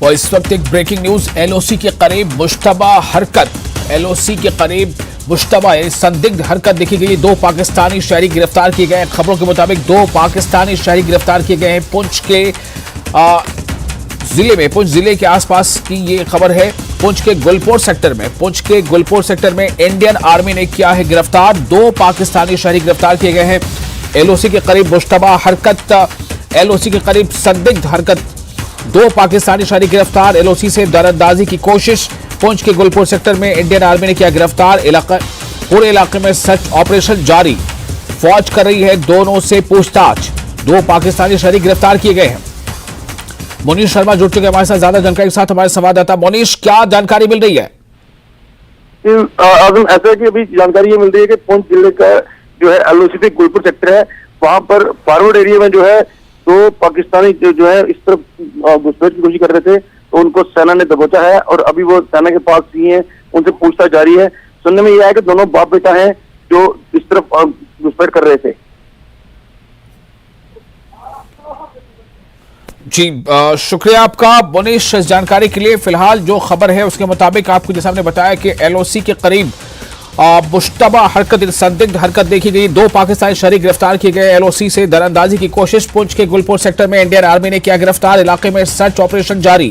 और इस वक्त एक ब्रेकिंग न्यूज, एलओसी के करीब मुश्तबा हरकत, एलओसी के करीब मुश्तबा संदिग्ध हरकत देखी गई। 2 पाकिस्तानी शहरी गिरफ्तार किए गए। खबरों के मुताबिक 2 पाकिस्तानी शहरी गिरफ्तार किए गए हैं पुंछ के जिले में। पुंछ जिले के आसपास की ये खबर है। पुंछ के गुलपोर सेक्टर में इंडियन आर्मी ने किया है गिरफ्तार। 2 पाकिस्तानी शहरी गिरफ्तार किए गए हैं। एलओसी के करीब मुश्तबा हरकत, एलओसी के करीब संदिग्ध हरकत, 2 पाकिस्तानी शहरी गिरफ्तार। एलओसी से दरअंदाजी की कोशिश। पुंछ के गुलपुर सेक्टर में इंडियन आर्मी ने किया गिरफ्तार। पूरे इलाके में सर्च ऑपरेशन जारी। फौज कर रही है दोनों से पूछताछ। 2 पाकिस्तानी शहरी गिरफ्तार किए गए हैं। मोनीश शर्मा जुड़ चुके हमारे साथ ज्यादा जानकारी के साथ। हमारे संवाददाता मोनीश, क्या जानकारी मिल रही है? आजम, ऐसा है कि अभी जानकारी ये मिल रही है कि पुंछ जिले का जो है एलओसी से गुलपुर सेक्टर है, वहां पर फॉरवर्ड एरिया में जो है 2 पाकिस्तानी जो है इस तरफ घुसपैठ की कोशिश कर रहे थे, तो उनको सेना ने दबोचा है और अभी वो सेना के पास ही है, उनसे पूछताछ जारी है। सुनने में यह है कि दोनों बाप बेटा हैं जो इस तरफ घुसपैठ कर रहे थे। जी, शुक्रिया आपका मोनीश इस जानकारी के लिए। फिलहाल जो खबर है उसके मुताबिक आपको जैसा हमने बताया कि एलओसी के करीब मुश्तबा हरकत, संदिग्ध हरकत देखी गई। 2 पाकिस्तानी शहरी गिरफ्तार किए गए। एलओसी से दरअंदाजी की कोशिश। पुंछ के गुलपुर सेक्टर में इंडियन आर्मी ने किया गिरफ्तार। इलाके में सर्च ऑपरेशन जारी।